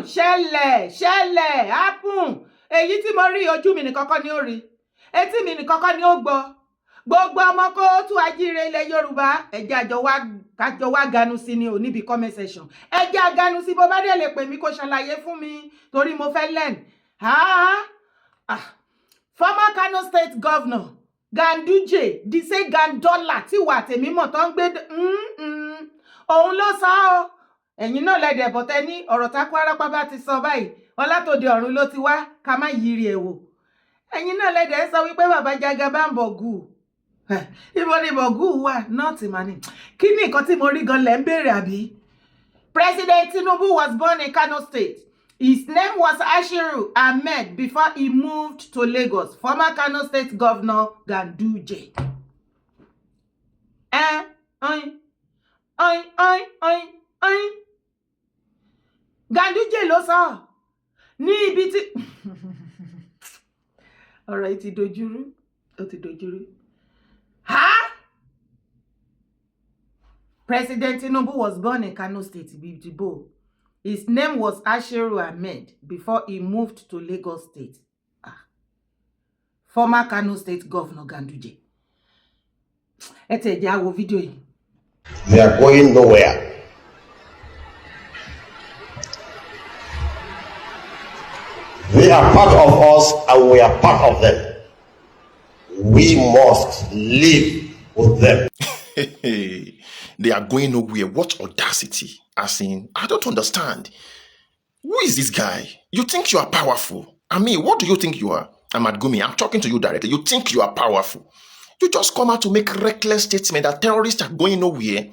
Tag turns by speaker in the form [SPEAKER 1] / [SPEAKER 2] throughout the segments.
[SPEAKER 1] ṣẹlẹ̀ happen. Èyí tí mo rí ojú mi nìkan kọ́ ni ó rí, etí mi nìkan kọ́ ni ó gbọ́. Gbogbo ọmọ kóòtù ajíire ilẹ̀ Yorùbá ẹjẹ́ kájọ wá ganu sí ni ò níbi comment section. Ẹjẹ́ aganu sí bó bá dé lè pè mí kó ṣàlàyé fún mi torí mo fẹ́ learn. Former Kano State Governor Ganduje Dise Gandola tí wà tèmi mọ̀ tó ń gbé òun ló sọ ọ́. Ẹ̀yin náà lẹ́dẹ̀ bọ̀tẹ́ ní ọ̀rọ̀ tákú arápá bá ti sọ báyìí ọlátòde ọ̀run ló ti wá ká má yiri ẹ̀ wò. Ẹ̀yin náà lẹ́dẹ̀ sọ wípé bàbá Jagaban Bọ̀gù ibo ni Bọ̀gù wà nọ́ọ̀tì mani. Kí ni nǹkan tí mo rí gan lẹ́ ń béèrè àbí? President Tinubu was born in Kano State. His name was Ashiru Ahmed before he moved to Lagos. Former Kano State Governor Ganduje. Ganduje ló sọ ní ibi tí ọ̀rọ̀ yìí ti dojúrú, ó ti dojúrú. President Tinubu was born in Kano State, Ibibo. His name was Ashiru Ahmed before he moved to Lagos State. Former Kano State Governor Ganduje. Ẹ tẹ̀ jẹ́ á wo fídíò yìí.
[SPEAKER 2] They are going nowhere. They are part of us and we are part of them. We must live with them.
[SPEAKER 3] They are going nowhere. What audacity? As in, I don't understand. Who is this guy? You think you are powerful? I mean, what do you think you are? Ahmad Gumi, I'm talking to you directly. You think you are powerful? You just come out to make reckless statement that terrorists are going nowhere.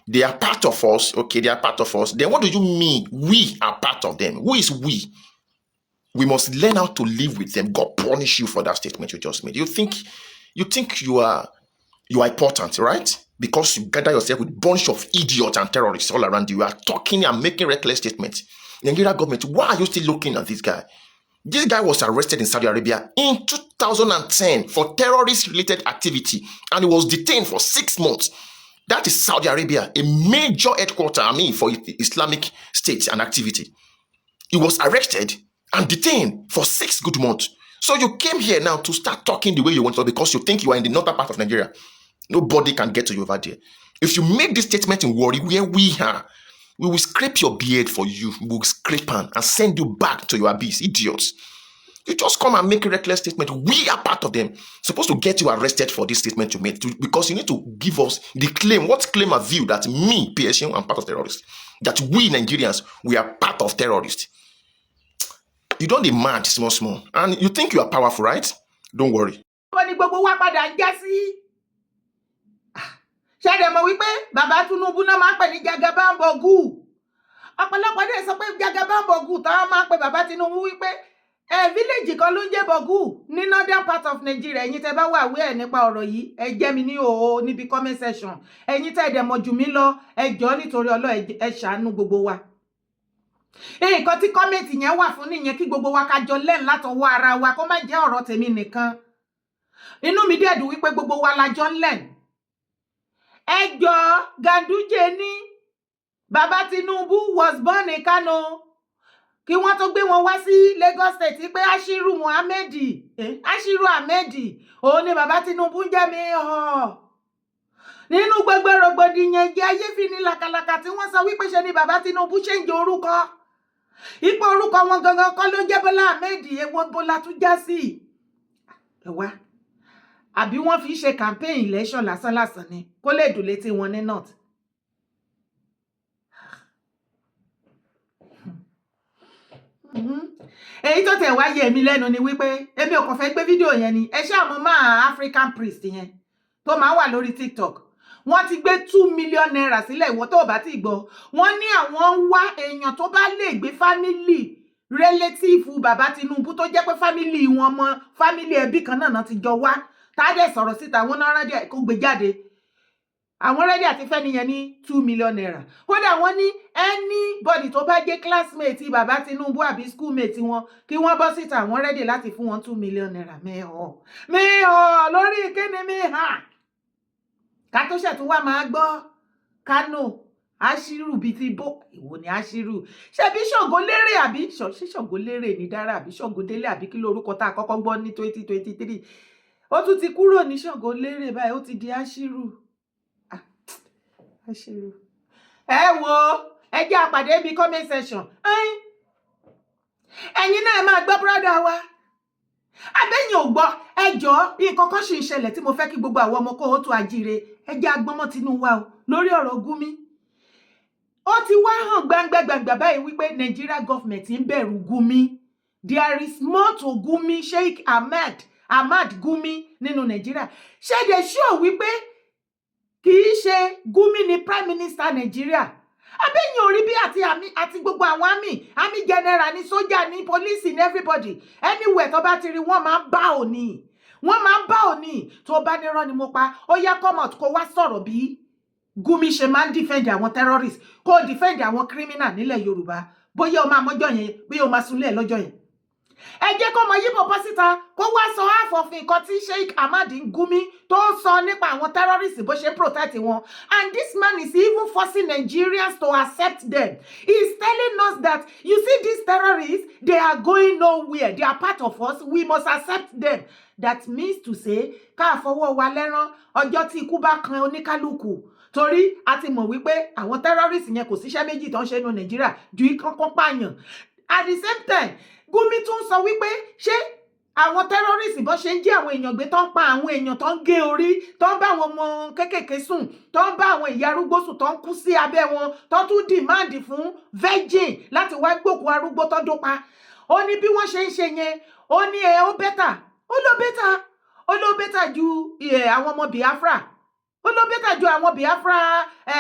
[SPEAKER 3] They are part of us. Okay, they are part of us. Then what do you mean we are part of them? Who is we? We must learn how to live with them. God punish you for that statement you just made. You think you are important, right? Because you gather yourself with a bunch of idiots and terrorists all around you. You are talking and making reckless statements. Nigeria government, why are you still looking at this guy? This guy was arrested in Saudi Arabia in 2010 for terrorist-related activity, and he was detained for 6 months. That is Saudi Arabia, a major headquarter, for Islamic State and activity. He was arrested and detained for 6 good months. So you came here now to start talking the way you want to because you think you are in the northern part of Nigeria. Nobody can get to you over there. If you make this statement in Warri, where we are, we will scrape your beard for you. We will scrape and send you back to your abyss. Idiots. You just come and make a reckless statement. We are part of them. Supposed to get you arrested for this statement you made because you need to give us the claim. What claim have you that me, PSU, am part of terrorists? That we Nigerians, we are part of terrorists. You don't demand small. And you think you are powerful, right? Don't worry.
[SPEAKER 1] Ṣẹ́dẹ̀ mọ̀ wípé bàbá Tinubu náà máa ń pè ní Jagaban Bọ̀gù. Ọ̀pọ̀lọpọ̀ dẹ̀ sọ pé Jagaban Bọ̀gù táwọn máa ń pè bàbá Tinubu wípé village kan ló ń jẹ́ Bọ̀gù ní northern part of Nigeria. Ẹ̀yin tẹ́ bá wà wí ẹ̀ nípa ọ̀rọ̀ yìí ẹ jẹ́ mi ní òó níbi comment section. Ẹ̀yin tẹ́ dẹ̀ mọ̀ jù mí lọ ẹ jọ̀ọ́ nítorí Ọlọ́run ẹ ṣàánú gbogbo wa. Nǹkan tí comment yẹn wà fún nìyẹn kí gbogbo wa ká jọ learn látọwọ́ ara wa kó má jẹ́ ọ̀rọ̀ tèmi nìkan. Inú mi dẹ̀ dùn wípé gbogbo wa la jọ ń learn. Ẹjọ́ Ganduje ní bàbá Tinubu was born in Kano kí wọ́n tó gbé wọn wá sí Lagos State pé Ashiru Ahmed òun ni bàbá Tinubu ń jẹ́ mi hàn. Nínú gbogbo rògbòdìyàn jẹ́ ayé fi ní làkàlàkà tí wọ́n sọ wípé ṣe ni bàbá Tinubu change orúkọ. Ipò orúkọ wọn gangan kọ́ ló jẹ́ Bọ́lá Ahmed èwo Bọ́lá tún já sí. Ẹ wá. Àbí wọ́n fi ṣe campaign election lásán ni kó lè dùn létí wọn ní north. Èyí tó tẹ̀ wá yé mi lẹ́nu ni wípé èmi ò kàn fẹ́ gbé fídíò yẹn ni ẹ ṣáà mọ̀ máa African priest yẹn tó máa wà lórí TikTok. Wọ́n ti gbé 2 million naira sílẹ̀ ìwọ tó bá ti gbọ́. Wọ́n ní àwọn ń wá èèyàn tó bá lè gbé family relative bàbá Tinubu tó jẹ́ pé family wọn mọ family ẹbí kan náà ti jọ wá. Tádẹ̀ sọ̀rọ̀ síta àwọn náà rẹ́dí kó gbé jáde. Àwọn rẹ́dí àti fẹ́ nìyẹn ní 2 million naira. Kódà wọ́n ní anybody tó bá jẹ́ classmate bàbá Tinubu àbí schoolmate wọn kí wọ́n bọ́ síta àwọn rẹ́dí láti fún wọn 2 million naira. Mẹ́hàn lórí kíni mẹ́hàn. Ká tó ṣẹ̀tún wá máa gbọ́ Kano Ashiru bíi ti bó ìwò ni Ashiru ṣe bí Ṣògolérè àbí ṣe Ṣògolérè ní Dára àbí Ṣògodélé àbí kí lórúkọ tá a kọ́kọ́ gbọ́ ní 2023 ó tún ti kúrò ní Ṣògolérè báyìí ó ti di Ashiru. Ashiru ẹ wo ẹ jẹ́ àpàdé bíi comment section ẹ̀yin náà ẹ máa gbọ́ brọ́dà wa abẹ́yìn ò gbọ́ ẹjọ́ nǹkan kan ṣì ń ṣẹlẹ̀ tí mo fẹ́ kí gbogbo àwọn ọmọ kóòtù àjíire ẹ jẹ́ agbọ́mọ́ tinú wa o lórí ọ̀rọ̀ Gumi ó ti wá hàn gbangba báyìí wípé Nigeria government ń bẹ̀rù Gumi. There is more to Gumi, Sheikh Ahmad Gumi nínú Nigeria. Ṣé they show wípé kì í ṣe Gumi ni prime minister Nigeria? Abẹ́yìn orí bí àti gbogbo àwọn army general ní sójà ní police ní everybody anywhere tó bá ti rí wọ́n máa ń bá òní tó bá nírọ́ ni mo pa ó yá come out kó wá sọ̀rọ̀ bí Gumi ṣe máa ń defend àwọn terrorists kó defend àwọn criminal nílẹ̀ Yorùbá bóyá o máa mọ́jọ́ yẹn bóyá o máa sunlé ẹ̀ lọ́jọ́ yẹn. Ẹ jẹ́ kó mọ yíbọn bọ́ síta kó wá sọ àfọ̀fin nǹkan tí Sheikh Ahmad Gumi tó ń sọ nípa àwọn terrorists bó ṣe protect wọn. And this man is even forcing Nigerians to accept them. He is telling us that you see these terrorists, they are going nowhere. They are part of us. We must accept them. That means to say ká fọwọ́ wa lẹ́rán ọjọ́ tí ikú bá kan oníkálukú. Torí a ti mọ̀ wípé àwọn terrorists yẹn kò síṣẹ́ méjì tó ń ṣe nínú Nàìjíríà ju ìkànkàn pààyàn. At the same time Gumi tún sọ wípé ṣé àwọn terrorists bó ṣe ń jí àwọn èèyàn gbé tó ń pa àwọn èèyàn tó ń gé orí tó ń bá àwọn ọmọ kéékèèké sùn tó ń bá àwọn ìyá arúgbó sùn tó ń kú sí abẹ́ wọn tó tún demand fún virgin láti wá gbòkú arúgbó tó dópa. Ó ní bí wọ́n ṣe ń ṣe yẹn ó ní ó ló bẹ́tà ju àwọn ọmọ Biafra ó ló bẹ́tà ju àwọn Biafra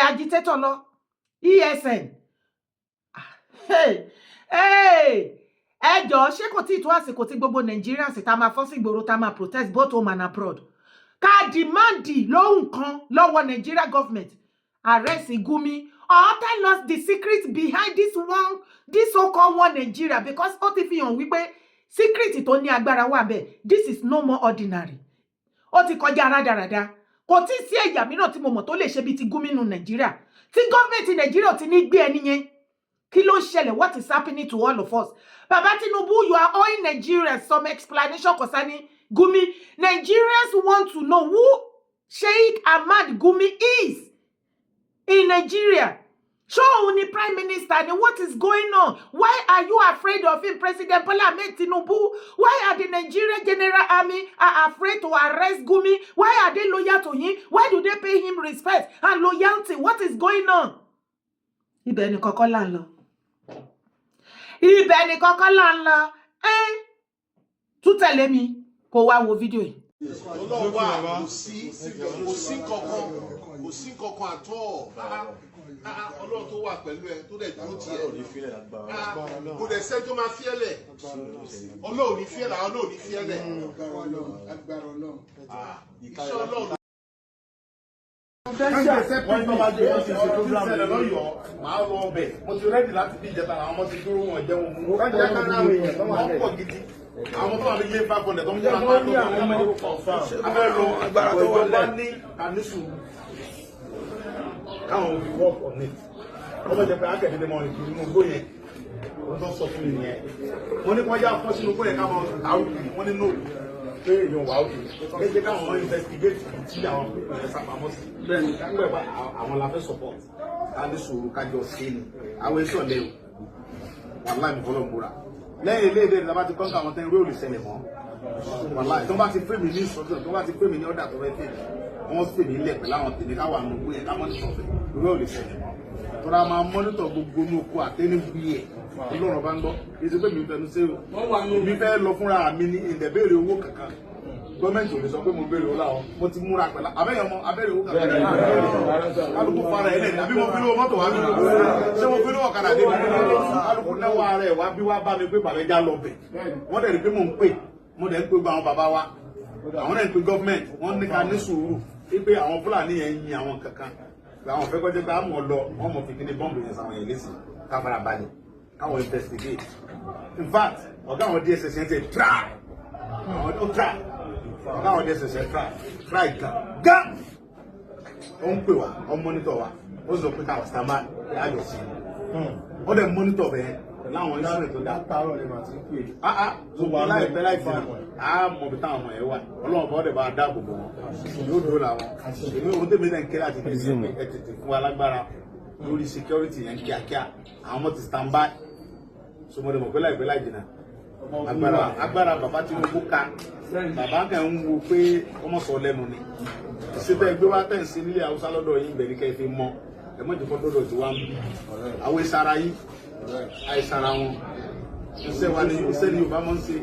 [SPEAKER 1] agitator lọ ESN. Ẹjọ́ ṣé kò tí ì tó àsìkò tí gbogbo Nigerians tá máa fọ́ sí ìgboro tá máa protest both home and abroad ká dìmáàndì lóhùn kan lọ́wọ́ Nigeria government arrest Gumi or tell us the secret behind this so-called one Nigeria because ó ti fi hàn wípé secret tó ní agbára wà bẹ́ẹ̀ this is no more ordinary ó ti kọjá rádaràda kò tí ì sí ẹ̀yà mìíràn tí mo mọ̀ tó lè ṣe bí ti Gumi nínú Nigeria tí gọ́ọ̀mẹ̀ntì Nigeria ti ní gbé ẹni yẹn kí ló ṣẹlẹ̀ what is happening to all of us. Baba Tinubu, you are owing Nigerians some explanation concerning Gumi. Nigerians want to know who Sheikh Ahmad Gumi is in Nigeria. Show the prime minister and what is going on. Why are you afraid of him, President Bola Ahmed Tinubu? Why are the Nigerian General Army afraid to arrest Gumi? Why are they loyal to him? Why do they pay him respect and loyalty? What is going on? Ibẹ̀ ni kọ́kọ́ là ń lọ. Ibẹ̀ ni kọ́kọ́ là ń lọ. Tún tẹ̀lé mi kó wá wo fídíò yìí.
[SPEAKER 4] Ọlọ́run wà kò sí kankan àtọ́ Ọlọ́run tó wà pẹ̀lú ẹ tó dẹ̀ dúró tiẹ̀ kò dẹ̀ sẹ́ tó máa fiẹ́lẹ̀ Ọlọ́run ní fiẹ́lẹ̀ àwọn náà ní fiẹ́lẹ̀ iṣẹ́ Ọlọ́run.
[SPEAKER 5] Wọ́n tó máa jẹ́ ọ̀sẹ̀ ṣẹlẹ̀ lọ́yọ̀ọ́ máa lọ ọbẹ̀ mo ti rẹ́dì láti bí ìjẹta àwọn ọmọ ti dúró wọn jẹun fún wọn pọ̀ gidi àwọn tó wà ní yé 500 tó ń jẹ́ àwọn abẹ́ lọ agbára tó wà bá ní àníṣù káwọn fi work on it wọ́n bẹ̀ jẹ́ pé akẹ́kẹ̀ẹ́ mọ́ ìkiri inú gbó yẹn wọ́n tó sọ fún mi nìyẹn mo ní kí wọ́n yá fọ́ sínú gbó yẹn káwọn àrùn wọ́n ní nóòlù pé èèyàn wà òkè méje káwọn ọmọ investigate tí àwọn pípọ̀ yẹn sápamọ́ sí bẹ́ẹ̀ni kápẹ́ bá àwọn la fẹ́ support ká ní sùúrù kájọ sí ni àwọn èso ọ̀lẹ́ o wàláì mi fọlọ́ múra lẹ́yìn ilé ìdè ìjọba ti kọ́ńtà àwọn tẹ́lẹ̀ olè ṣẹlẹ̀ mọ́ wàláì tó bá ti pè mí ní instruction tó bá ti pè mí ní ọ̀dà tó fẹ́ tèmi wọ́n sì mí lẹ̀ pẹ̀lú àwọn tèmi káwọn àmọ́ ògbó yẹn ká mọ́nítọ̀ fẹ́ ìwé olè ṣẹlẹ̀ mọ́ tọ́ra máa mọ́nítọ̀ gbogbo ní oko àtẹ́nubí ẹ̀ Ọlọ́run bá ń gbọ́ èsì pé mi fẹnu sí o mi fẹ́ lọ fúnra mi ní ìdẹ̀bẹ̀rẹ̀ owó kankan gọ́ọ̀mẹ̀ntì ò lè sọ pé mo béèrè owó láwọn mo ti múra pẹ̀lú abẹ́yẹ ọmọ abẹ́rẹ́ owó kankan kálukú fara ẹ̀ lẹ́yìn àbí mo fi lówó mọ́tò wá mi ṣé mo fi lówó ọ̀kadà dé mi kálukú lẹ́wọ́ ara ẹ̀ wá bí wá bá mi pé bàbá ẹja lọ bẹ̀ wọ́n dẹ̀ rí pé mò ń pè mo dẹ̀ ń pè gba àwọn bàbá wa àwọn dẹ̀ ń pè gọ́ọ̀mẹ̀ntì wọ́n ní ká ní sùúrù pé àwọn Fúlàní yẹn yin àwọn kankan àwọn fẹ́ kọjá pé àmọ́ lọ wọ́n mọ̀ fi kíní bọ́ǹbù yẹn sáwọn yẹn lẹ́sìn káfara balẹ̀ káwọn investigate in fact ọ̀gá àwọn DSS yẹn ti try àwọn tó try ọ̀gá àwọn DSS yẹn try gan ó ń pè wá ó ń monitor wa ó sọ pé káwọn sábà àjọ sí ó dẹ̀ mọ́nítọ̀ bẹ́ẹ̀ láwọn ìṣẹ̀lẹ̀ tó dá.
[SPEAKER 6] látàárọ̀ ni màá ti ń pè.
[SPEAKER 5] tó wà láìpẹ́ láìpẹ́ á mọ̀ bí táwọn ọmọ ẹ̀ wà ọlọ́run bọ́ dẹ̀ bá a dáàbò bò wọn yóò dúró làwọn èmi ò tẹ̀mí náà ń kéré àti tẹ̀mí ẹ̀ tètè fún alágbára lórí security yẹn kíákíá àwọn ọmọ ti stand by sọmọdé mọ̀ pé láìpẹ́ láì jìnnà agbára bàbá Tinubu ká bàbá kan ń wo pé ọmọ sọ lẹ́nu ni ìṣètò ẹgbẹ́ wa tẹ̀ ń sí nílé Haúsá lọ́dọ̀ yìí bẹ̀rẹ̀ kẹ́ fi mọ́ ẹ mọ̀ jùlọ lọ́dọ̀ tí wàá ń bí àwọn ìsara yìí àìsara wọn iṣẹ́ wa ni iṣẹ́ ni Yorùbá mọ̀ ń ṣe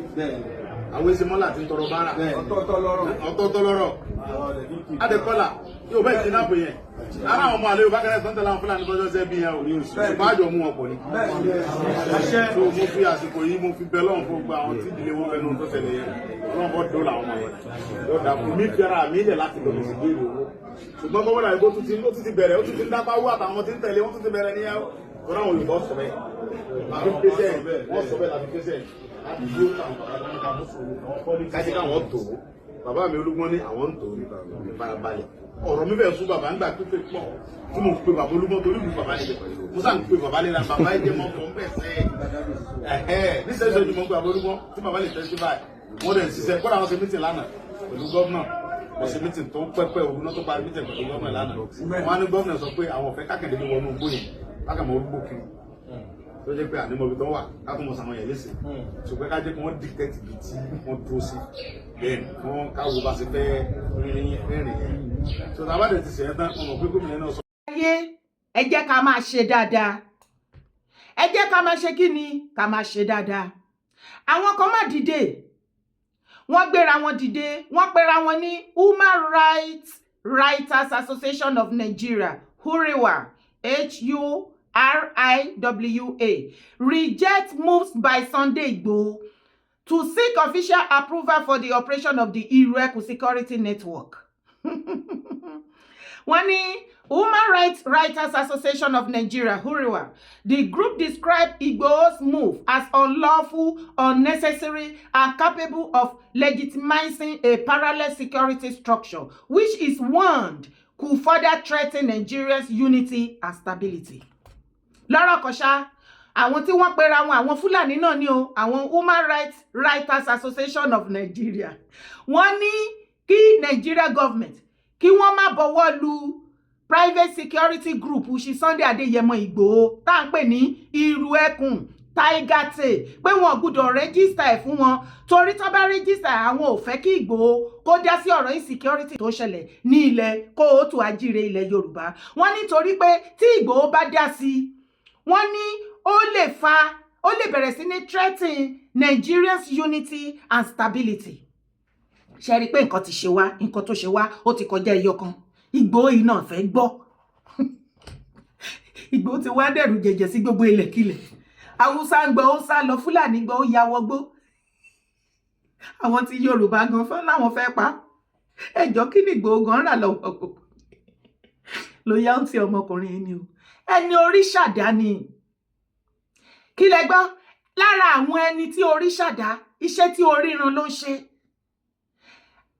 [SPEAKER 5] àwọn èsì mọ́là ti ń tọrọ bára ọ̀tọ̀ọ̀tọ̀ lọ́rọ̀ adẹ́kọ́là yóò bẹ́ẹ̀ ti náà pè yẹn ara àwọn ọmọ àlẹ́ Yorùbá kẹ́rẹ́ tó ń tẹ̀lé àwọn Fúlàní bọ́jọ́ sẹ́ bí yẹn ò ní oṣù ṣùgbọ́n àjọ mú wọn pọ̀ ní. tó mo fi àsìkò yìí mo fi bẹ lọ́hùn fún gba àwọn tí ìdílé wọn fẹ́nu tó ṣẹlẹ̀ yẹn ọlọ́run bọ́ dó làwọn ọmọ yẹn yóò dà fún mi fẹ́ra mi lẹ̀ láti lọ sí ìbéèrè owó ṣùgbọ́n kọ́wọ́ náà ibo tún ti bẹ̀rẹ̀ ó tún ti ń dápá wú àtàwọn tí ń tẹ̀lé wọ́n tún ti bẹ̀rẹ̀ níyàwó kọ́ra àwọn Yorùbá sọ bẹ́ẹ̀ láti pèsè wọ́n sọ bẹ́ẹ̀ láti pèsè láti dúró kájí káwọn tó bàbá mi Olúgbọ́n ní àwọn ń tò ní ìfarabalẹ̀ ọ̀rọ̀ mi bẹ̀ sún bàbá ńgbà pípé pọ̀ tí mo pe bàbá Olúgbọ́n torí mi bàbá yẹn mo sá ń pe bàbá lẹ́la bàbá yẹn jẹ́ mọ́ fún bẹ́ẹ̀ sẹ́ níṣẹ́ ìṣẹ́jú mo pe bàbá Olúgbọ́n tí bàbá lè tẹ́sí báyìí wọ́n dẹ̀ ń ṣiṣẹ́ kọ́ra wọn ṣe mítìn lánàá pẹ̀lú gọ́vnà wọ́n ṣe mítìn tó pẹ́pẹ́ òun náà tó parí mítìn pẹ̀lú gọ́vnà lánàá wọ́n á ní gọ́vnà sọ pé àwọn ọ̀fẹ́ kákẹ́ndé ní wọnú gbóyè kákàmọ́ orúgbó kiri tó jẹ́ pé ànímọ̀ ibi tó wà káàtùmọ̀ sàwọn yẹn léṣe ṣùgbọ́n ká jẹ́ kí wọ́n dìtẹ́tì ibi tí wọ́n dúró sí bẹ́ẹ̀ ni wọ́n káwọ́ bá ṣe fẹ́ rìnrìn yẹn tó tá a bá dẹ̀ ti ṣe ẹ́ tán ọmọ pé gómìnà náà sọ.
[SPEAKER 1] ayé ẹ jẹ́ ká máa ṣe dáadáa ẹ jẹ́ ká máa ṣe kí ni ká máa ṣe dáadáa àwọn kan má dìde wọ́n gbéra wọn dìde wọ́n pera wọn ní Human Rights Writers Association of Nigeria HURIWA HURIWA reject moves by Sunday Igboho to seek official approval for the operation of the Irueku Security Network. Wọ́n ní Human Rights Writers Association of Nigeria, HURIWA, the group described Igboho's move as unlawful, unnecessary, and capable of legitimizing a parallel security structure, which is warned could further threaten Nigeria's unity and stability. Lọ́rọ̀ kan ṣá, àwọn tí wọ́n pera wọn àwọn Fúlàní náà ni o, àwọn Human Rights Writers Association of Nigeria. Wọ́n ní kí Nigeria government kí wọ́n má bọ̀wọ́ lu private security group ṣi Sunday Adéyẹmọ Ìgbòho tá ń pè ní Iruekun Tiger Tail pé wọn gbọ́dọ̀ rẹ́gísítà ẹ̀ fún wọn torí tó bá rẹ́gísítà àwọn ò fẹ́ kí Ìgbòho kó dá sí ọ̀rọ̀ insecurity tó ṣẹlẹ̀ ní ilẹ̀ kóòtù àjíire ilẹ̀ Yorùbá. Wọ́n nítorí pé tí Ìgbòho bá dá sí wọ́n ní ó lè bẹ̀rẹ̀ sí ní threaten Nigeria's unity and stability. Ṣé rí pé nǹkan ti ṣe wá nǹkan tó ṣe wá ó ti kọjá ẹyọ kan. Ìgbòho yìí náà fẹ́ gbọ́. Ìgbòho ti wá dẹ̀rù jẹ̀jẹ̀ sí gbogbo ilẹ̀kílẹ̀. Haúsá ń gbọ́ ó sá lọ, Fúlàní gbọ́ ó ya wọgbó. Àwọn tí Yorùbá gan fẹ́ láwọn fẹ́ pa. Ẹjọ́ kí ni Ìgbòho gan rà lọ́wọ́ gbogbo. Ló yá ń ti ọmọkùnrin yìí ni o. Ẹni orí ṣàdá ni. Kí lẹ gbọ́? Lára àwọn ẹni tí orí ṣàdá, iṣẹ́ tí orí ran ló ń ṣe.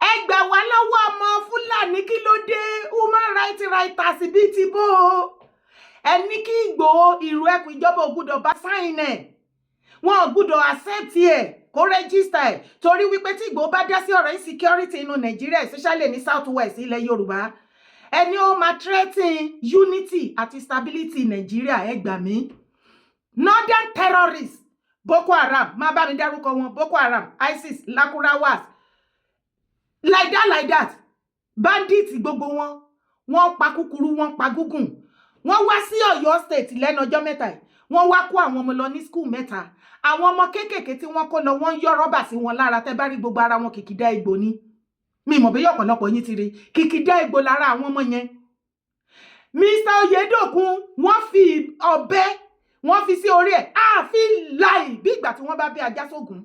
[SPEAKER 1] Ẹ gbà wá lọ́wọ́ ọmọ Fúlàní kí ló dé Human Rights Writers bíi ti bó o. Ẹni kí Ìgbòho Irueku ìjọba ò gbọ́dọ̀ bá sáìn ẹ̀. Wọn ò gbọ́dọ̀ accept ẹ̀ kó rẹ́gísítà ẹ̀ torí wípé tí Ìgbòho bá dá sí ọ̀rọ̀ insecurity inú Nàìjíríà especially ní South West ilẹ̀ Yorùbá. Ẹni ó máa threaten unity àti stability Nàìjíríà ẹ gbà mí. Northern terrorists Boko Haram má bá mi dárúkọ wọn Boko Haram ISIS Lakurawas like that bandits gbogbo wọn wọ́n pa kúkúrú wọ́n pa gúgùn wọ́n wá sí Ọ̀yọ́ state lẹ́nu ọjọ́ mẹ́ta wọ́n wá kó àwọn ọmọ lọ ní school mẹ́ta àwọn ọmọ kéékèèké tí wọ́n kó lọ wọ́n yọ rọ́bà sí wọn lára tẹ́ bá rí gbogbo ara wọn kìkìdá egbò ni mi mọ̀ bóyá ọ̀pọ̀lọpọ̀ yín ti rí kìkìdá egbò lára àwọn ọmọ yẹn. Mr. Oyedokun wọ́n fi ọ̀bẹ wọ́n fi sí orí ẹ̀ àfi láì bí ìgbà tí wọ́n bá bí ajá sógun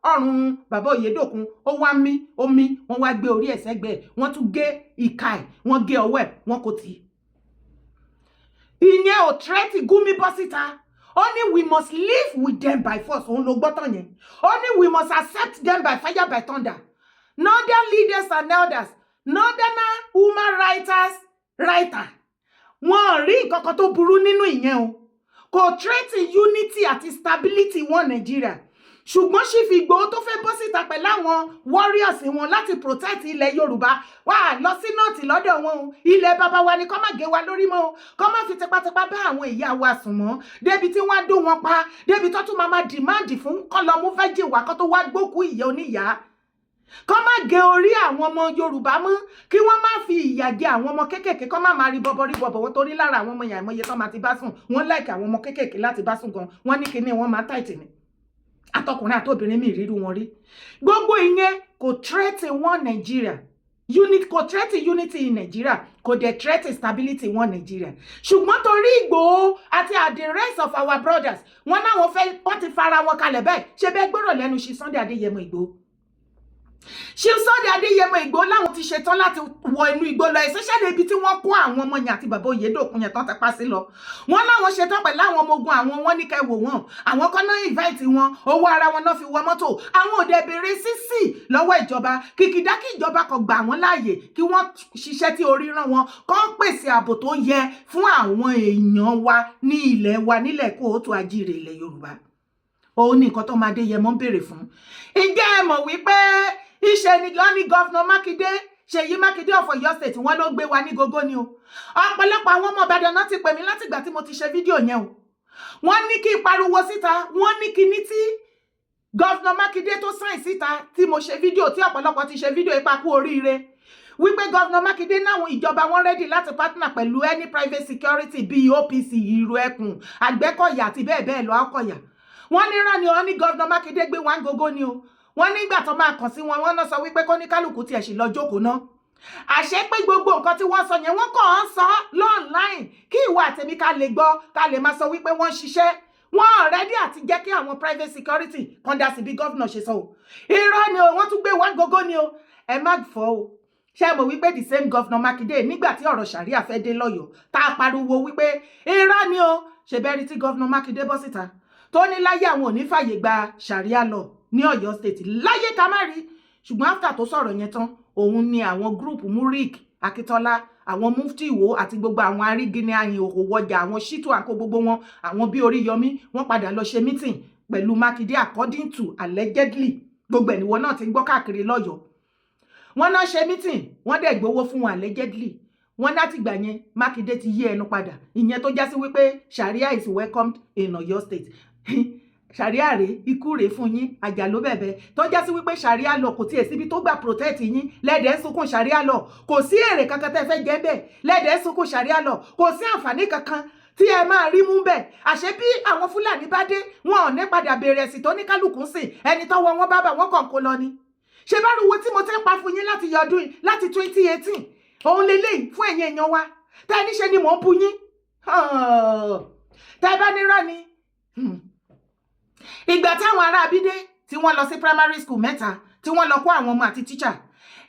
[SPEAKER 1] ọrùn bàbá Oyedokun ó wá mí wọ́n wá gbé orí ẹ̀ sẹ́gbẹ̀ẹ́ wọ́n tún gé ìka ẹ̀ wọ́n gé ọwọ́ ẹ̀ wọ́n kò tì í. Ìyẹn ò tírẹ́tì Gumi bọ́ síta ó ní we must live with them by force òun ló gbọ́tàn yẹn ó ní we must accept them by fire by thunder. Northern leaders and elders Northern human writers writer wọn rí nǹkan kan tó burú nínú ìyẹn o, kò threaten unity àti stability wọn Nàìjíríà, ṣùgbọ́n Chief Igboho tó fẹ́ bọ́ síta pẹ̀lú àwọn warriors wọn láti protect ilẹ̀ Yorùbá wà lọ sí nọ́ọ̀tì lọ́dọ̀ wọn o, ilẹ̀ bàbá wa ni kọ́ má gé wa lórí mọ́ o, kọ́ má fi tipátipá bá àwọn ìyá wa sùn mọ́, débi tí wọ́n á dó wọn pa, débi tó tún máa dìmáàdì fún kọ́ lọ mú fẹ́jì wá kó tó wá gbókú ìyá oníyàá, kọ́ má gé orí àwọn ọmọ Yorùbá mọ́, kí wọ́n má fi ìyà jẹ àwọn ọmọ kéékèèké, kọ́ má máa rí bọ́bọ́ wọn torí lára àwọn ọmọ yàrá ìmọ̀ye tó máa ti bá sùn, wọ́n láìka àwọn ọmọ kéékèèké láti bá sùn gan, wọ́n ní kíní wọ́n máa táìtì ni, àtọkùnrin àtobìnrin mi ìrírú wọn rí. Gbogbo ìyẹn kò threaten wọn Nàìjíríà, kò threaten unity in Nàìjíríà, kò dẹ̀ threaten stability wọn Nàìjíríà, ṣùgbọ́n torí Ìgbòho àti the rest of our brothers wọn náà wọ́n ti fara wọn kalẹ̀ bẹ́ẹ̀, ṣe bẹ́ẹ̀ gbọ́rọ̀ lẹ́nu Chief Sunday Adéyẹmọ Ìgbòho. Chief Sunday Adéyẹmọ Ìgbòho láwọn ti ṣetán láti wọ inú igbó lọ, especially ibi tí wọ́n kó àwọn ọmọ yẹn àti bàbá Oyèdòkun yẹn tán tẹpá sí lọ. Wọ́n láwọn ṣetán pẹ̀lú àwọn ọmọ ogun àwọn, wọ́n ní kẹ́ wò wọ́n, àwọn kan náà invite wọn, owó ara wọn náà fi wọ mọ́tò, àwọn òde béèrè sísì lọ́wọ́ ìjọba, kìkìdá kí ìjọba kan gbà wọ́n láàyè kí wọ́n ṣiṣẹ́ tí orí rán wọn, kán pèsè ààbò tó yẹ fún àwọn èèyàn wa ní ilẹ̀ wa nílẹ̀ Kóòtù Àjíire ilẹ̀ Yorùbá. Òun ní nǹkan tó máa Adéyẹmọ ń béèrè fún. Ǹjẹ́ ẹ mọ̀ wípé iṣẹ́ ni wọ́n ní Gọ́vnà Mákindé, Ṣèyí Mákindé of Ọ̀yọ́ State wọ́n ló gbé wa ní gógó ni o. Ọ̀pọ̀lọpọ̀ àwọn ọmọ Ìbàdàn náà ti pè mí láti ìgbà tí mo ti ṣe fídíò yẹn o. Wọ́n ní kí n pariwo síta, wọ́n ní kíní tí Gọ́vnà Mákindé tó sáìn síta tí mo ṣe fídíò tí ọ̀pọ̀lọpọ̀ ti ṣe fídíò ipa kú oríire. Wípé Gọ́vnà Mákindé náwọn ìjọba wọn rẹ́dì láti partner pẹ̀lú any private security bíi OPC, Ìrù Ẹkùn, Àgbẹ̀kọ̀yà àti bẹ́ẹ̀ bẹ́ẹ̀ lọ Àkọ̀yà. Wọ́n ní rán ni wọ́n ní Gọ́vnà Mákindé gbé wa ń gógó ni o. Wọ́n nígbà tó máa kàn sí wọn, wọ́n náà sọ wípé kó ní kálukú tiẹ̀ sì lọ jókòó ná. Àṣẹ pé gbogbo nǹkan tí wọ́n sọ yẹn wọ́n kàn án sọ lọ́ọ̀nláìn kí ìwà àtẹ̀mí ká lè gbọ́, ká lè máa sọ wípé wọ́n ṣiṣẹ́. Wọ́n rẹ́dí àti jẹ́ kí àwọn private security kan dá sí bí gọ́vnà ṣe sọ o. Irọ́ ni o, wọ́n tún gbé wá gógó ni o. Ẹ má fọ́ o. Ṣé mo wípé the same Gọ́vnà Mákindé nígbà tí ọ̀rọ̀ ṣàríà fẹ́ dé lọ́yọ̀ọ́ tá a pariwo wípé irọ́ ni o, ṣe bẹ́ẹ̀ rí tí Gọ́vnà Mákindé bọ́ síta tó ní láyé àwọn ò ní fàyè gba ṣàríà lọ ní Ọ̀yọ́ State láyé ká má rí. Ṣùgbọ́n after tó sọ̀rọ̀ yẹn tán, òun ni àwọn group Murik Akitola, àwọn Mufti Ìwó àti gbogbo àwọn arígini ayin òkò wọjà, àwọn Shitu àkó gbogbo wọn, àwọn bí Oríyọmí, wọ́n padà lọ ṣe meeting pẹ̀lú Mákindé according to allegedly, gbogbo ẹ̀nìwọ náà ti ń gbọ́ káàkiri lọ́yọ̀ọ́. Wọ́n náà ṣe meeting, wọ́n dẹ̀ gbowó fún wọn allegedly. Wọ́n láti gbà yẹn Mákindé ti yí ẹnu padà, ìyẹn tó já sí wípé Sharia is welcomed in Ọ̀yọ́ State. Sharia rè ikú rè fún yín, àjà ló bẹ̀bẹ̀ tó já sí wípé Sharia lọ kò tiẹ̀ síbi tó gbà protect yín, lẹ́dẹ̀ẹ́ sunkún Sharia lọ, kò sí èrè kankan tẹ́ fẹ́ jẹ́ bẹ́ẹ̀, lẹ́dẹ̀ẹ́ sunkún Sharia lọ, kò sí àǹfààní kankan tí ẹ máa rí mú bẹ́ẹ̀. Àṣẹ bí àwọn Fúlàní bá dé, wọn ò ní padà bẹ̀rẹ̀ sí tó ní kálukú sìn, ẹni tọ́wọ́ wọn bá bà wọ́n kàn kó lọ ni. Ṣé bá ruwo tí mo ti ń pa fún yín láti yọdún yìí láti 2018 òun lélẹ́yìí fún ẹ̀yin èèyàn wa tẹ́ ẹ níṣe ni mò ń bu yín tẹ́ ẹ bá nírọ́ ni. Ìgbà táwọn ará Abídé tí wọ́n lọ sí primary school mẹ́ta tí wọ́n lọ kó àwọn ọmọ àti teacher,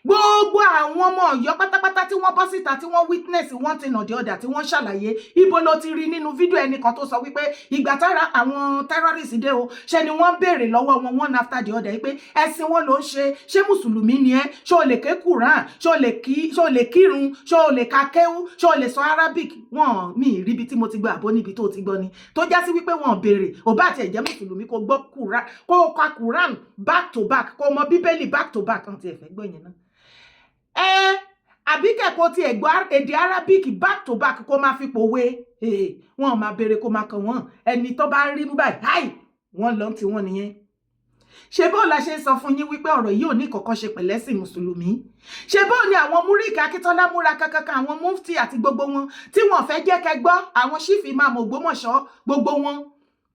[SPEAKER 1] gbogbo àwọn ọmọ Ọ̀yọ́ pátápátá tí wọ́n bọ́ síta tí wọ́n witness one thing or the other tí wọ́n ṣàlàyé, ibo ló ti rí nínú fídíò ẹnìkan tó sọ wípé ìgbà tára àwọn terrorists dé o, ṣe ni wọ́n béèrè lọ́wọ́ wọn one after the other pé ẹ̀sìn wọn ló ń ṣe mùsùlùmí ni ẹ́, ṣé o lè ké Quran, ṣé o lè kírun, ṣé o lè ka kéwú, ṣé o lè sọ Arabic. Wọn mi ríbi tí mo ti gbọ́ àbó níbi tó ti gbọ́ ni tó já sí wípé wọn béèrè ò bá tiẹ̀ jẹ́ mùsùlùmí kó gbọ́ Quran, kó ka Quran back to back, kó mọ Bíbélì back to back. Kan tiẹ̀ fẹ́ gbọ́ yẹn náà. Àbí kẹ́kọ̀ọ́ ti ẹ̀gbọ́ èdè Arabic back to back kó máa fi pòwe. Wọ́n máa béèrè kó máa kàn wọ́n, ẹni tó bá rí mú báyìí háì wọ́n lọ tí wọ́n nìyẹn. Ṣé bó la ṣe sọ fún yín wípé ọ̀rọ̀ yìí ò ní kankan ṣe pẹ̀lẹ́sìn mùsùlùmí? Ṣé bó ni àwọn Murik Akitola múra kankan, àwọn Mufti àti gbogbo wọn tí wọ́n fẹ́ jẹ́ kẹ́ gbọ́, àwọn Chief Imam Ògbómọ̀ṣọ́ gbogbo wọn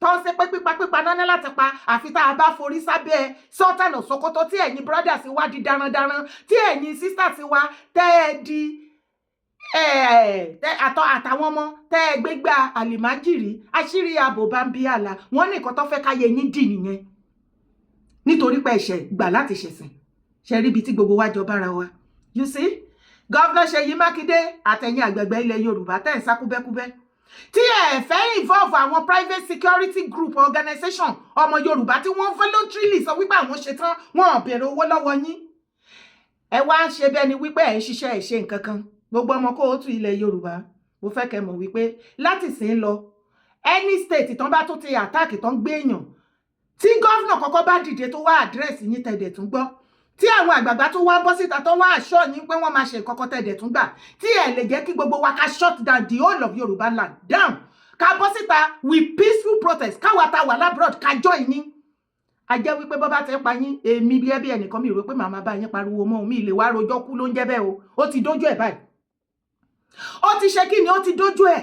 [SPEAKER 1] tó ń ṣe pé pípa náà láti pa àfi tá a bá forí sábẹ́ Sultan of Sokoto tí ẹ̀yin brothers wa di darandaran, tí ẹ̀yin sisters wa tẹ́ ẹ di àtàwọn ọmọ tẹ́ ẹ gbégbá àlìmájìrì àṣírí ààbò bá ń bí àlà. Wọ́n ní nǹkan tó fẹ́ káyé yín dì nìyẹn nítorí pé ẹ̀ṣẹ̀ gbà láti ṣẹ̀sìn. Ṣe rí ibi tí gbogbo wa jọ bára wa. You see, Gọ́vnà Ṣèyí Mákindé àtẹ̀yìn àgbẹ̀gbẹ̀ ilẹ̀ Yorùbá tẹ́ ẹ̀ sá kúbẹ́kúbẹ́ tí ẹ fẹ́ involve àwọn private security group organization ọmọ Yorùbá tí wọ́n voluntarily sọ wípé àwọn ṣetán, wọn ò béèrè owó lọ́wọ́ yín. Ẹ wá ń ṣe bẹ́ẹ̀ ni wípé ẹ̀ ń ṣiṣẹ́ ẹ̀ ṣe nǹkan kan. Gbogbo ọmọ Kóòtù ilẹ̀ Yorùbá mo fẹ́ kẹ́ mọ̀ wípé láti sìn lọ any state tán bá tó ti attack tán gbé èèyàn tí gọ́vnà kọ́kọ́ bá dìde tó wá àdírẹ́sì yín tẹ̀dẹ̀ tún gbọ́ tí àwọn àgbààgbà tó wá bọ́ síta tó wá àṣọ yín pé wọ́n máa ṣe nǹkan kan tẹ̀dẹ̀ tún gbà tí ẹ̀ lè jẹ́ kí gbogbo wa ká shut down the whole of Yorùbá land down ká bọ́ síta with peaceful protest káwa ta wà lábroad ká join yín a jẹ́ wípé bọ́ bá ti ń pa yín èmi bí ẹbí ẹnìkan mi rò pé màmá bá yín pariwo mọ́ mi lè wá rojọ́ kú ló ń jẹ́ bẹ́ẹ̀ o ó ti dójú ẹ̀ báyìí ó ti ṣe kí ni ó ti dójú ẹ̀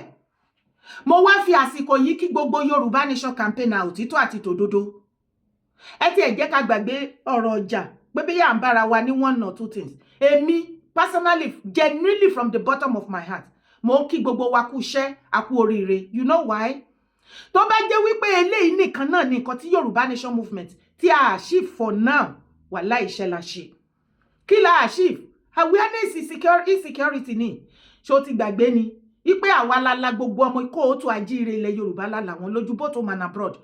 [SPEAKER 1] mo wá fi àsìkò yìí kí gbogbo Yorùbá Nation campaign òtítọ́ àti tòdodo ẹ ti ẹ̀ jẹ́ ká gbàgbé ọ̀rọ̀ ọjà pé bí yà ń bára wa ní one or two things èmi personally genuinely from the bottom of my heart mo kí gbogbo wa kú iṣẹ́ àkú oríire you know why tó bá jẹ́ wípé eléyìí nìkan náà ni nǹkan tí Yorùbá Nation movement tí a achieve for now wàhálà iṣẹ́ la ṣe kí la achieve awareness insecurity ni ṣó ti gbàgbé ni wípé àwa lala gbogbo ọmọ kóòtù àjíire ilẹ̀ Yorùbá làwọn lójú bó tó man abroad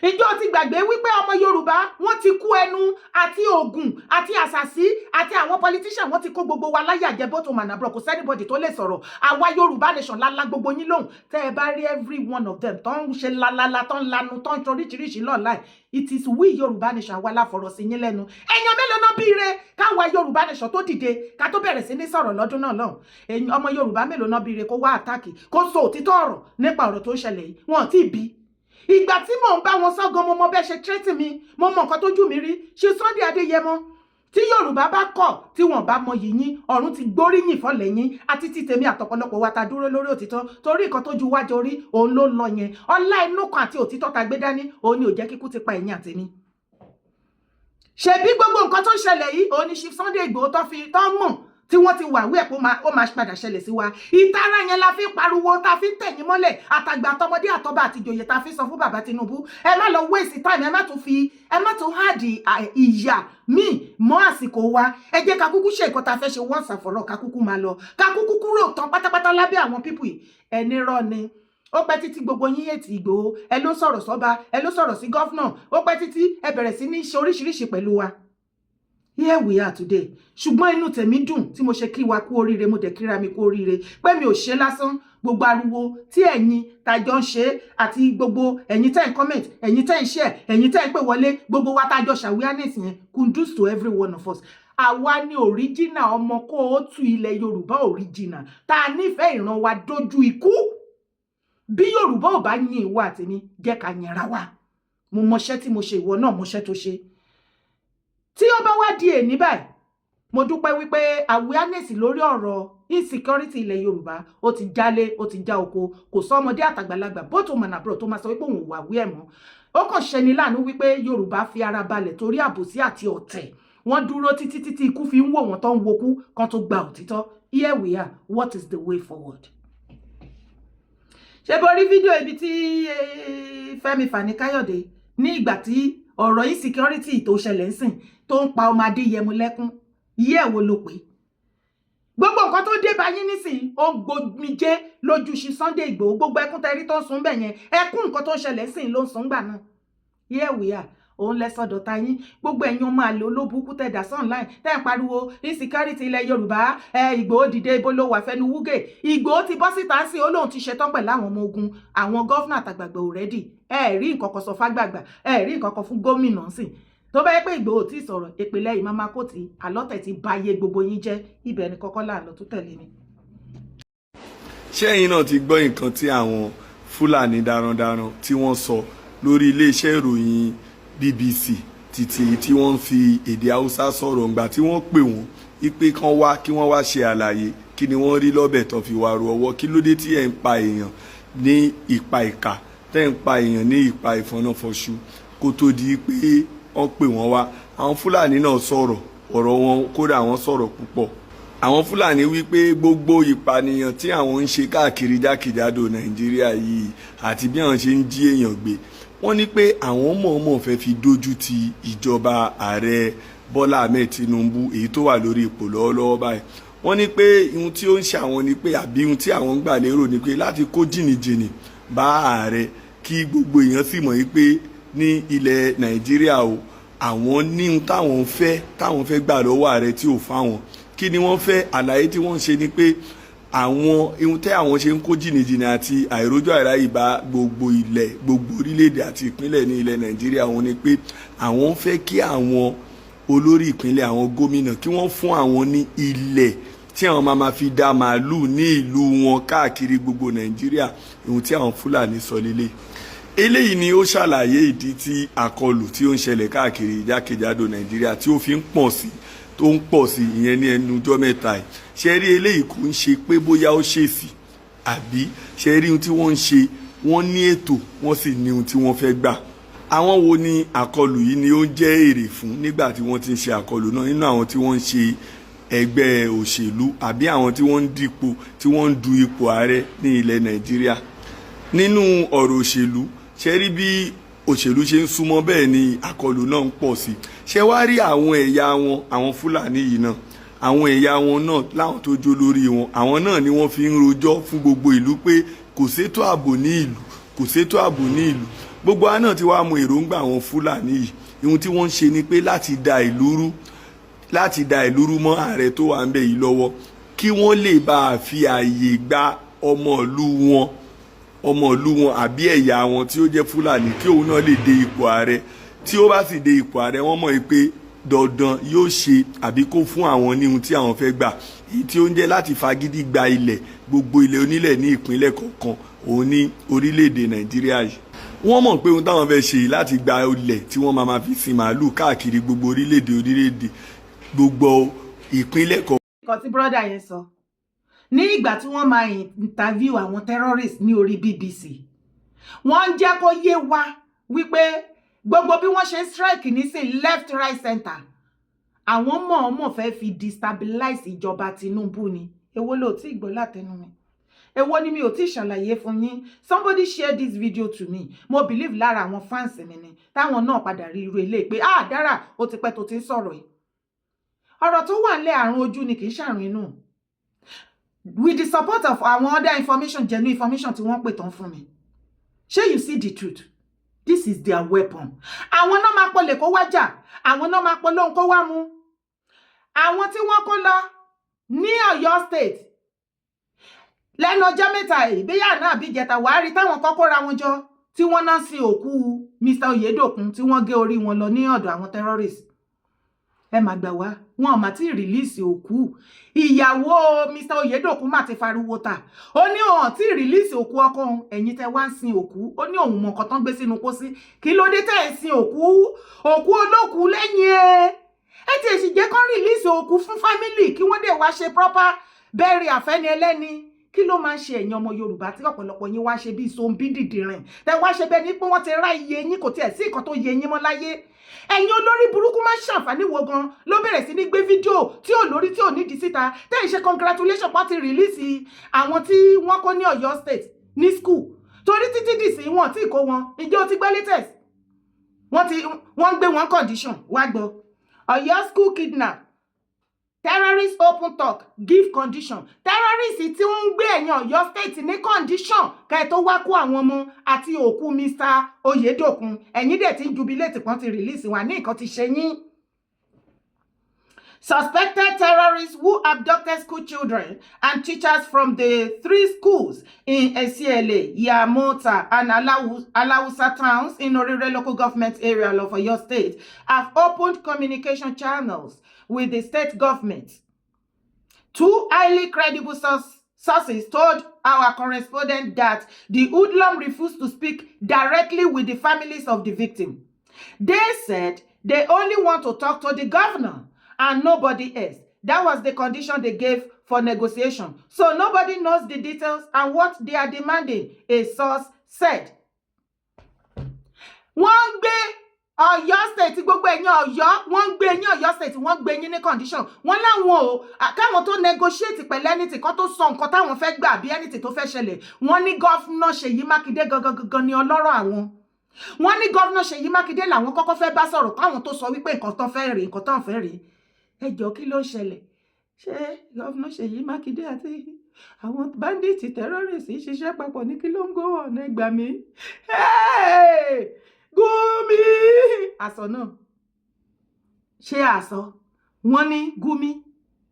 [SPEAKER 1] ìjọ ti gbàgbé wípé ọmọ Yorùbá wọ́n ti kú ẹnu àti ogun àti àṣàsí àti àwọn politician wọ́n ti kó gbogbo wa láyà jẹ bó tó man abroad kò sẹ́nibọ̀dì tó lè sọ̀rọ̀ àwa Yorùbá Nation lálá gbogbo yín lóhùn tẹ́ ẹ bá rí every one of them tó ń ṣe lálálá tó ń lanu tó ń toríṣiríṣi lọ́ọ̀láì it is we Yorùbá Nation àwa láfọ̀rọ̀ sí yín lẹ́nu èèyàn mélòó náà bí re káwa Yorùbá Nation tó dìde ká tó bẹ̀rẹ̀ sí ní sọ̀rọ̀ lọ́dún náà lọ́hùn ọmọ Yorùbá mélòó náà bí re kó wá àtàkì kó sọ òtítọ́ ọ̀rọ̀ nípa ọ̀rọ̀ tó ń ṣẹlẹ̀ yìí wọn ti bí ìgbà tí mò ń bá wọn sọ́gan mo mọ bẹ́ẹ̀ ṣe tírẹ́tì mi mo mọ nǹkan tójú mi rí ṣe Sunday Adéyẹmọ tí Yorùbá bá kọ̀ tí wọ́n bá mọ yìnyín ọ̀run ti gbóríyìn fọ́lẹ́yìn àti ti tèmi àtọ̀pọ̀lọpọ̀ wa ta dúró lórí òtítọ́ torí nǹkan tójú wájọ rí òun ló lọ yẹn ọlá inú kan àti òtítọ́ ta gbé dání òun ni ò jẹ́ kíkú ti pa ẹ̀yìn àtèmi ṣebí gbogbo nǹkan tó ń ṣẹlẹ̀ yìí òun ni Chief Sunday Igboho tó mọ̀ tí wọ́n ti wà wí ẹ̀ pé ó máa padà ṣẹlẹ̀ sí wa ìtara yẹn la fi pariwo ta fi tẹ̀yìn mọ́lẹ̀ àtàgbà àtọmọdé àtọba àti ìjòyè ta fi sọ fún bàbá Tinubu ẹ má lọ waste time ẹ má tún háàdì ìyà míì mọ́ àsìkò wa ẹ jẹ́ ká kúkú ṣe nǹkan ta fẹ́ ṣe once and for all ká kúkú máa lọ ká kúkú kúrò tán pátápátá lábẹ́ àwọn pípù yìí ẹni rọ ni ó pẹ́ títí gbogbo yín ètì Ìgbòho ẹ ló sọ̀rọ̀ sọ́ba ẹ ló sọ̀rọ̀ sí gọ́fúnà ó pẹ́ títí ẹ bẹ̀rẹ̀ sí ní ṣe oríṣiríṣi pẹ̀lú wa here we are today ṣùgbọ́n inú tèmi dùn tí mo ṣe kí wa kú oríire mo dẹ̀ kíra mi kú oríire pé mi ò ṣe lásán gbogbo ariwo tí ẹ̀yin tàjọ ń ṣe àti gbogbo ẹ̀yin tẹ́ ń comment ẹ̀yin tẹ́ ń share ẹ̀yin tẹ́ ń pè wọlé gbogbo wa tàjọ ṣàwíánẹ̀sì yẹn kundus to every one of us àwa ni original ọmọ kóòtù ilẹ̀ Yorùbá original tá a nífẹ̀ẹ́ ìran wa dójú ikú bí Yorùbá ò bá yin ìwọ àtèmi jẹ́ ká yẹra wa mo mọṣẹ́ tí mo ṣe ìwọ náà mọṣẹ́ tó ṣe tí ó bá wá di èní báyìí mo dúpẹ́ wípé awareness lórí ọ̀rọ̀ insecurity ilẹ̀ Yorùbá ó ti jálé ó ti já oko kò sọ ọmọdé àtàgbàlagbà bó tó mọ̀nà àbúrò tó máa sọ wípé òun wà wí ẹ̀ mọ́ ó kàn ṣẹni láàánú wípé Yorùbá fi ara balẹ̀ torí àbòsí àti ọ̀tẹ̀ wọ́n dúró títí ikú fi ń wò wọ́n tó ń wokú kan tó gba òtítọ́ here we are what is the way forward. ṣe borí fídíò ibi tí Fẹ́mi Fani Káyọ̀dé ní ìgbà tí ọ̀rọ̀ insecurity tó ṣẹlẹ̀ ń sìn tó ń pa ọmọ Adéyẹmọ lẹ́kún yí ẹ̀wò ló pé gbogbo nǹkan tó dé bá yín nísìn ó ń gbomijé lójú Chief Sunday Igboho gbogbo ẹkún tẹrí tó ń sun bẹ̀ yẹn ẹkún nǹkan tó ń ṣẹlẹ̀ sìn ló ń sun gbà náà here we are òun lẹ́sọ̀dọ̀ ta yín gbogbo ẹ̀yin ọmọ àlè olóbùkú tẹ̀dà online tẹ́ ń pariwo insecurity ilẹ̀ Yorùbá Ìgbòho dìde ibo ló wà fẹnu wúgè Ìgbòho ti bọ́ síta sí olóhùn ti ṣetán pẹ̀lú àwọn ọmọ ogun àwọn gọ́fúnà àtàgbàgbà already rí nǹkan kan sọ fágbàgbà rí nǹkan kan fún gómìnà sìn tó bá yẹ pé Ìgbòho tí sọ̀rọ̀ ìpínlẹ̀ ìmáma kò tí àlọ́tẹ̀ ti báyé gbogbo yín jẹ́ ibẹ̀ ni kọ́kọ́ là ń lọ tó tẹ̀lé ni.
[SPEAKER 6] ṣé ẹ̀yin náà ti gbọ́ nǹkan tí àwọn Fúlàní darandaran tí wọ́n sọ lórí iléeṣẹ́ ìròyìn BBC títí tí wọ́n fi èdè Haúsá sọ̀rọ̀ ǹgbà tí wọ́n pè wọ́n wípé kí wọ́n wá ṣe àlàyé kí ni wọ́n rí lọ́bẹ̀ tó fi wá ru ọwọ́ kí ló dé tí ẹ̀ ń pa èèyàn ní ìpa ìka tẹ́ ń pa èèyàn ní ìpa ìfọ̀nàfọ̀ṣù kó tó di pé wọ́n pè wọ́n wá àwọn Fúlàní náà sọ̀rọ̀ ọ̀rọ̀ wọn kódà wọ́n sọ̀rọ̀ púpọ̀ àwọn Fúlàní wípé gbogbo ìpànìyàn tí àwọn ń ṣe káàkiri jákèjádò Nàìjíríà yìí àti bí àwọn ṣe ń jí èèyàn gbé wọ́n ní pé àwọn mọ̀ọ́mọ̀ fẹ́ fi dójú ti ìjọba ààrẹ Bọ́lá Ahmed Tinubu èyí tó wà lórí ipò lọ́wọ́lọ́wọ́ báyìí wọ́n ní pé ihun tí ó ń ṣe àwọn ni pé àbí ihun tí àwọn ń gbà lérò ni pé láti kó jìnnìjìnnì bá ààrẹ kí gbogbo èèyàn sì mọ̀ wípé ní ilẹ̀ Nàìjíríà o àwọn ní ohun táwọn fẹ́ gbà lọ́wọ́ ààrẹ tí ò fáwọn kí ni wọ́n fẹ́ àlàyé tí wọ́n ń ṣe ni pé àwọn ihun tẹ́ àwọn ṣe ń kó jìnnìjìnnì àti àìrójú àìráyè bá gbogbo ilẹ̀ gbogbo orílẹ̀-èdè àti ìpínlẹ̀ ní ilẹ̀ Nàìjíríà wọn ni pé àwọn ń fẹ́ kí àwọn olórí ìpínlẹ̀ àwọn gómìnà kí wọ́n fún àwọn ní ilẹ̀ tí àwọn máa fi dá màálù ní ìlú wọn káàkiri gbogbo Nàìjíríà ihun tí àwọn Fúlàní sọ lélẹ̀. Eléyìí ni ó ṣàlàyé ìdí tí àkọlù tí ó ń ṣẹlẹ̀ káàkiri jákèjádò Nàìjíríà tí ó fi ń pọ̀ sí tó ń pọ̀ sí ìyẹn ní ẹnu ọjọ́ mẹ́ta yìí. Ṣé rí eléyìí kò ń ṣe pé bóyá ó ṣèṣì àbí ṣé rí ohun tí wọ́n ń ṣe wọ́n ní ètò wọ́n sì ní ohun tí wọ́n fẹ́ gbà. Àwọn wo ni àkọlù yìí ni ó ń jẹ́ èrè fún nígbà tí wọ́n ti ń ṣe àkọlù náà nínú àwọn tí wọ́n ń ṣe ẹgbẹ́ òṣèlú àbí àwọn tí wọ́n ń dipò tí wọ́n ń du ipò ààrẹ ní ilẹ̀ Nàìjíríà. Nínú ọ̀rọ̀ òṣèlú ṣé rí bí òṣèlú ṣe ń súnmọ́ bẹ́ẹ̀ ni àkọlù náà ń pọ̀ sí. Ṣé wá rí àwọn ẹ̀yà wọn àwọn Fúlàní yìí náà àwọn ẹ̀yà wọn náà láwọn tó jó lórí wọn àwọn náà ni wọ́n fi ń rojọ́ fún gbogbo ìlú pé kò sétò ààbò ní ìlú kò sétò ààbò ní ìlú. Gbogbo wa náà ti wá mọ èròǹgbà àwọn Fúlàní yìí ihun tí wọ́n ń ṣe ni pé láti da ìlú rú mọ́ ààrẹ tó wà ń bẹ̀ yìí lọ́wọ́ kí wọ́n lè bá a fi ààyè gba ọmọ ìlú wọn àbí ẹ̀yà wọn tí ó jẹ́ Fúlàní kí òun náà lè dé ipò ààrẹ. Tí ó bá sì dé ipò ààrẹ wọ́n mọ̀ pé dandan yóò ṣe àbí kó fún àwọn ní ohun tí àwọn fẹ́ gbà èyí tí ó ń jẹ́ láti fagídí gba ilẹ̀ gbogbo ilẹ̀ onílẹ̀ ní ìpínlẹ̀ kọ̀ọ̀kan òun ní orílẹ̀-èdè Nàìjíríà yìí. Wọ́n mọ̀ pé ohun táwọn fẹ́ ṣe láti gba ilẹ̀ tí wọ́n máa fi sin màálù káàkiri gbogbo orílẹ̀-èdè gbogbo ìpínlẹ̀ kọ̀ọ̀kan.
[SPEAKER 1] nǹkan tí brọ́dà yẹn sọ ní ìgbà tí wọ́n máa interview àwọn terrorists ní orí BBC wọ́n ń jẹ́ kó yé wa wípé gbogbo bí wọ́n ṣe strike nísìn left right center àwọn mọ̀ọ́mọ̀ fẹ́ fi destabilize ìjọba Tinubu ni. Èwo ló tí gbọ́ látẹnu mi èwo ni mi ò tí ṣàlàyé fún yín. Somebody share this video to me. Mo believe lára àwọn fans mi ni táwọn náà padà rí irú eléyìí pé dára ó ti pẹ́ tó ti ń sọ̀rọ̀ yìí. Ọ̀rọ̀ tó wà nílẹ̀ àrùn ojú ni kì í ṣàrùn inú. With the support of àwọn other information genuine information tí wọ́n pè tán fún mi. Ṣé you see the truth? This is their weapon. Àwọn náà máa pọ̀lẹ̀ kó wá jà. Àwọn náà máa pọ̀ lóhun kó wá mú. Àwọn tí wọ́n kó lọ ní Ọ̀yọ́ state. Lẹ́nu ọjọ́ mẹ́ta ìbíyà náà bí jẹta wàá rí táwọn kọ́kọ́ ra wọn jọ tí wọ́n náà sin òkú Mr. Oyedokun tí wọ́n gé orí wọn lọ ní ọ̀dọ̀ àwọn terrorists. Ẹ má gbà wá wọn ò má tí release òkú. Ìyàwó Mr. Oyedokun má ti fariwo ta. Ó ní òun tí release òkú ọkọ òun ẹ̀yin tẹ́ wá ń sin òkú. Ó ní òun mọ nǹkan tán gbé sínú pósí. Kí ló dé tẹ́ ẹ̀ sin òkú olókùú lẹ́yìn ẹ ti èsì jẹ́ kán release òkú fún family kí wọ́n dẹ̀ wá ṣe proper burial àfẹ́ni ẹlẹ́ni. Kí ló máa ń ṣe ẹ̀yin ọmọ Yorùbá tí ọ̀pọ̀lọpọ̀ yín wá ṣe bí zombi dìdìrìn tẹ́ wá ṣe bẹ́ẹ̀ ni pé wọ́n ti rá iye yín kò tiẹ̀ sí nǹkan tó yẹ yín mọ́ láyé. Ẹ̀yin olórí burúkú máa ń ṣàǹfààní wo gan ló bẹ̀rẹ̀ sí ní gbé fídíò tí ò lórí tí ò nídìí síta tẹ́ ì ṣe congratulation pọ́n ti release àwọn tí wọ́n kó ní Ọ̀yọ́ state ní school torí títí dì sí wọn tí kò wọn ìjọ ti gbọ́ latest wọ́n gbé wọn condition wá gbọ́ Ọ̀yọ́ school kidnap terrorist open talk give condition terrorist tí wọ́n ń gbé ẹ̀yìn Ọ̀yọ́ state ní condition kẹ́ tó wá kó àwọn ọmọ àti òkú Mr. Oyedokun ẹ̀yin dẹ̀ ti ń jubilate pọ́n ti release wà ní nǹkan ti ṣe yín. Suspected terrorists who abducted school children and teachers from the 3 schools in Esiele, Yamota, and Alausa towns in Orire local government area of Oyo State have opened communication channels with the state government. 2 highly credible sources told our correspondent that the hoodlum refused to speak directly with the families of the victim. They said they only want to talk to the governor and nobody else. That was the condition they gave for negotiation. So nobody knows the details and what they are demanding, a source said. Wọ́n gbé Ọ̀yọ́ state gbogbo ẹ̀yin Ọ̀yọ́ wọ́n gbé yín Ọ̀yọ́ state wọ́n gbé yín ní condition. Wọ́n láwọn o káwọn tó negotiate pẹ̀lú anything kan tó sọ nǹkan táwọn fẹ́ gbà bí anything tó fẹ́ ṣẹlẹ̀. Wọ́n ní Governor Ṣèyí Mákindé gangan ni ọlọ́rọ̀ àwọn. Wọ́n ní Governor Ṣèyí Mákindé làwọn kọ́kọ́ fẹ́ bá sọ̀rọ̀ káwọn tó sọ wípé nǹkan tó fẹ́ rí nǹkan tó fẹ́ rí. Ẹ jọ̀ọ́ kí ló ṣẹlẹ̀? Ṣé Governor Ṣèyí Mákindé àti àwọn bandits terrorists ṣiṣẹ́ papọ̀ ní kí ló ń go on ẹgbàá mi? Gumi àsọ náà ṣé àsọ wọ́n ní Gumi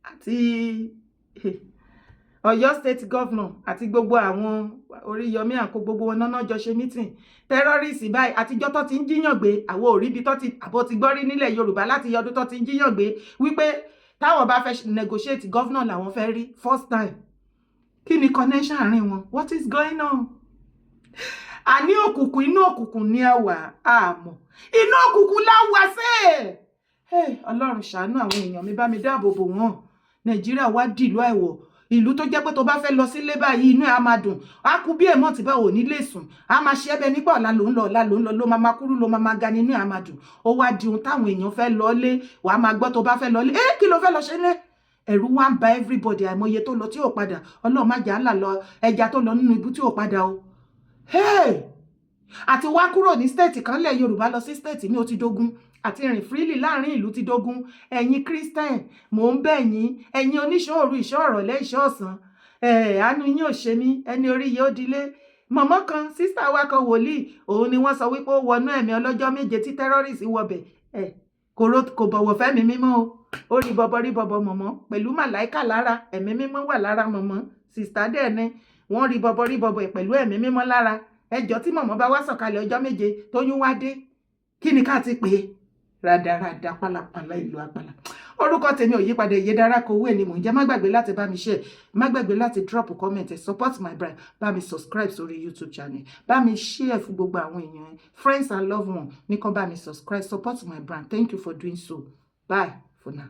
[SPEAKER 1] àti Ọ̀yọ́ state governor àti gbogbo àwọn Oríyọmí àkó gbogbo wọn náà jọ ṣe meeting terrorist báyìí àtijọ́ tó ti ń jíyàn gbé àwọn òríbi tó ti àbọ̀ ti gbọ́ rí nílẹ̀ Yorùbá láti ọdún tó ti ń jíyàn gbé wípé táwọn bá fẹ́ negotiate governor làwọn fẹ́ rí first time. Kí ni connection àárín wọn? What is going on? Àní òkùnkùn inú òkùnkùn ní àwà àmọ́ inú òkùnkùn láwà sẹ́ẹ̀. Ọlọ́run ṣàánú àwọn èèyàn mi, bá mi dáàbò bò wọ́n. Nàìjíríà wá dìlú àìwọ̀, ìlú tó jẹ́ pé tó bá fẹ́ lọ sílé báyìí inú ẹ̀ á máa dùn, á kú bí èèmọ̀ tí bá ò ní lè sùn, á máa ṣe ẹbẹ nígbà ọ̀la ló ń lọ ló máa kúrú ló máa ga nínú ẹ̀ á máa dùn. Ó wá di ohun táwọn èèyàn fẹ́ lọ lé, wàá máa gbọ́ tó bá fẹ́ lọ lé kí ló fẹ́ lọ ṣe lé. Ẹ̀rù wá ń ba everybody, àìmọye tó lọ tí ò padà. Ọlọ́run má jà á là lọ ẹja tó lọ nínú ibú tí ò padà o. Àti wá kúrò ní state kan lẹ̀ Yorùbá lọ sí state mi ó ti dógún, àti rìn freely láàrin ìlú ti dógún. Ẹ̀yin Christian mò ń bẹ̀ yín, ẹ̀yin oníṣòòru ìṣọ́ ọ̀rọ̀lẹ́ ìṣọ́ ọ̀sán, àánú yín ò ṣe mí, ẹni orí yìí ó dilé. Mọ̀mọ́ kan sísá wa kan wòlíì, òun ni wọ́n sọ wípé ó wọnú ẹ̀mí ọlọ́jọ́ méje tí terrorist wọbẹ̀. Kò bọ̀wọ̀ fẹ́mi mímọ́ o, ó rí bọ̀bọ̀ mọ̀mọ́ pẹ̀lú màláìkà lára, ẹ̀mí mímọ́ wà lára mọ̀mọ́. Sista dẹ̀ ni wọ́n rí bọ̀bọ̀ pẹ̀lú ẹ̀mí mímọ́ lára. Ẹjọ́ tí mọ̀mọ́ bá wá sọ̀kalẹ̀ ọjọ́ méje tóyún wá dé, kí ni ká ti pè é? Rádaràda pálapàla ìlú apàlà. Orúkọ tèmi ò yípadà, Ìyèdára Kowé ni mò ń jẹ́. Má gbàgbé láti bá mi share, má gbàgbé láti drop comment, support my brand, bá mi subscribe sórí YouTube channel, bá mi share fún gbogbo àwọn èèyàn, friends and loved ones ní kàn bá mi subscribe, support my brand. Thank you for doing so. Bye for now.